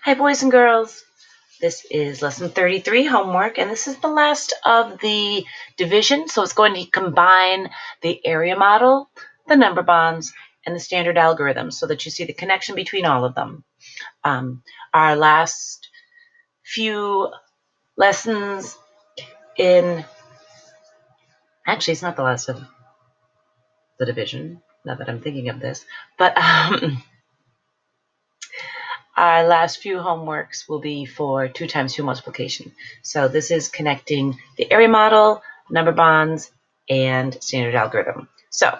Hi, boys and girls. This is lesson 33 homework, and this is the last of the division. So it's going to combine the area model, the number bonds, and the standard algorithm so that you see the connection between all of them. Our last few lessons actually, it's not the last of the division, now that I'm thinking of this, but our last few homeworks will be for 2 times 2 multiplication. So this is connecting the area model, number bonds, and standard algorithm. So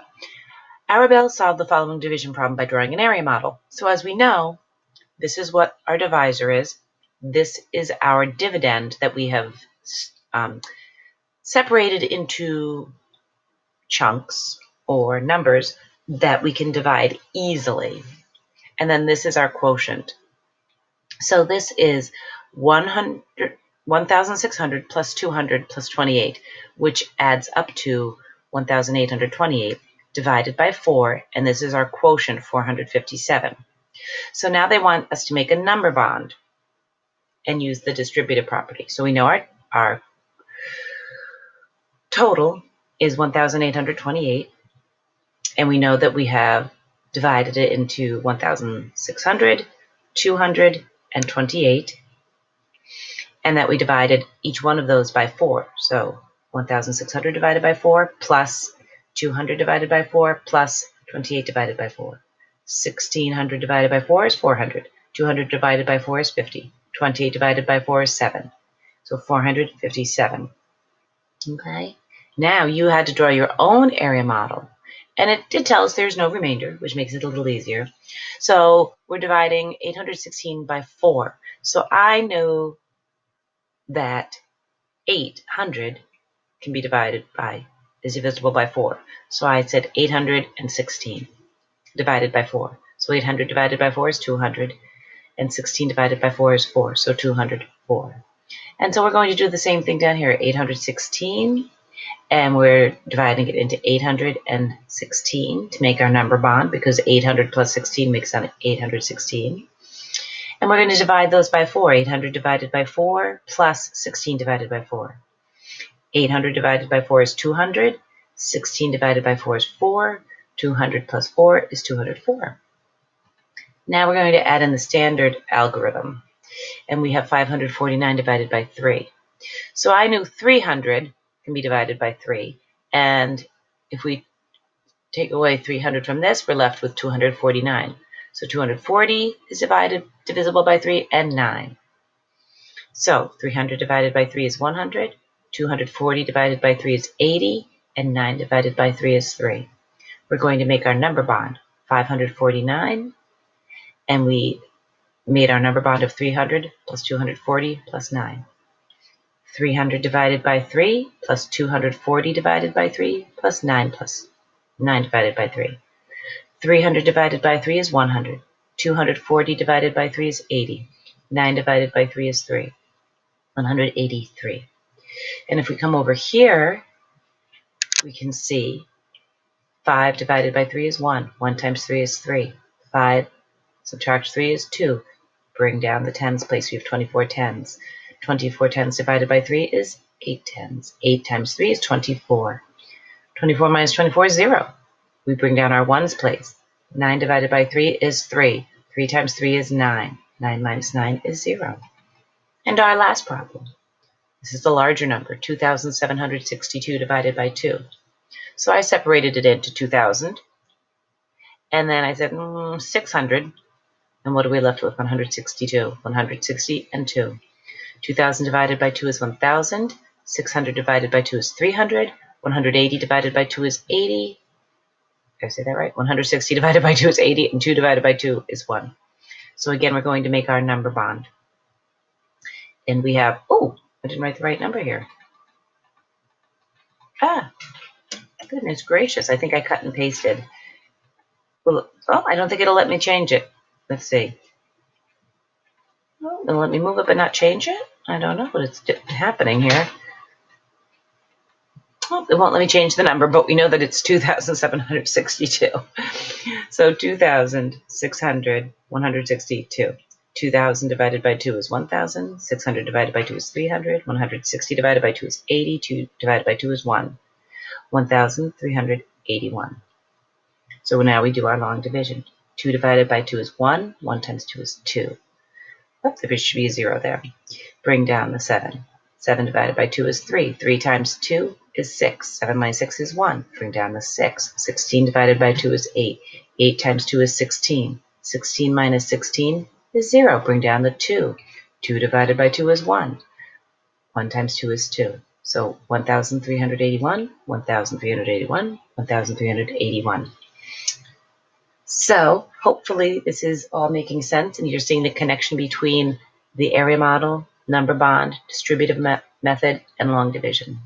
Arabelle solved the following division problem by drawing an area model. So as we know, this is what our divisor is. This is our dividend that we have separated into chunks or numbers that we can divide easily. And then this is our quotient. So this is 1,600 plus 200 plus 28, which adds up to 1,828 divided by 4, and this is our quotient, 457. So now they want us to make a number bond and use the distributive property. So we know our total is 1,828, and we know that we have divided it into 1,600, 200, and 28, and that we divided each one of those by 4. So 1,600 divided by 4 plus 200 divided by 4 plus 28 divided by 4. 1,600 divided by 4 is 400. 200 divided by 4 is 50. 28 divided by 4 is 7. So 457. Okay. Now you had to draw your own area model. And it did tell us there's no remainder, which makes it a little easier. So we're dividing 816 by 4. So I know that 800 can be is divisible by 4. So I said 816 divided by 4. So 800 divided by 4 is 200, and 16 divided by 4 is 4, so 204. And so we're going to do the same thing down here, 816, and we're dividing it into 816 to make our number bond, because 800 plus 16 makes 816. And we're going to divide those by 4. 800 divided by 4 plus 16 divided by 4. 800 divided by 4 is 200. 16 divided by 4 is 4. 200 plus 4 is 204. Now we're going to add in the standard algorithm. And we have 549 divided by 3. So I knew 300 can be divided by 3. And if we take away 300 from this, we're left with 249. So 240 is divisible by 3, and 9. So 300 divided by 3 is 100, 240 divided by 3 is 80, and 9 divided by 3 is 3. We're going to make our number bond, 549, and we made our number bond of 300 plus 240 plus 9. 300 divided by 3 plus 240 divided by 3 plus 9 divided by 3. 300 divided by 3 is 100. 240 divided by 3 is 80. 9 divided by 3 is 3. 183. And if we come over here, we can see 5 divided by 3 is 1. 1 times 3 is 3. 5 subtract 3 is 2. Bring down the tens place. We have 24 tens. 24 tens divided by 3 is 8 tens. 8 times 3 is 24. 24 minus 24 is 0. We bring down our ones place. 9 divided by 3 is 3. 3 times 3 is 9. 9 minus 9 is 0. And our last problem. This is the larger number, 2,762 divided by 2. So I separated it into 2,000. And then I said 600. And what are we left with? 162. 160 and 2. 2,000 divided by 2 is 1,000. 600 divided by 2 is 300. 180 divided by 2 is 80. Did I say that right? 160 divided by 2 is 80, and 2 divided by 2 is 1. So again, we're going to make our number bond. And we have, I didn't write the right number here. Goodness gracious, I think I cut and pasted. Well, I don't think it'll let me change it. Let's see. It'll let me move it but not change it? I don't know what's happening here. It won't let me change the number, but we know that it's 2,762. So 2,600, 162. 2,000 divided by 2 is 1,000. 600 divided by 2 is 300. 160 divided by 2 is 80. 2 divided by 2 is 1. 1,381. So now we do our long division. 2 divided by 2 is 1. 1 times 2 is 2. Oh, there should be a 0 there. Bring down the 7. 7 divided by 2 is 3. 3 times 2 is 6. 7 minus 6 is 1. Bring down the 6. 16 divided by 2 is 8. 8 times 2 is 16. 16 minus 16 is 0. Bring down the 2. 2 divided by 2 is 1. 1 times 2 is 2. So 1,381, 1,381, 1,381. So hopefully this is all making sense and you're seeing the connection between the area model, number bond, distributive method, and long division.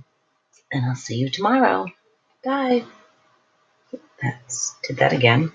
And I'll see you tomorrow. Bye. Did that again.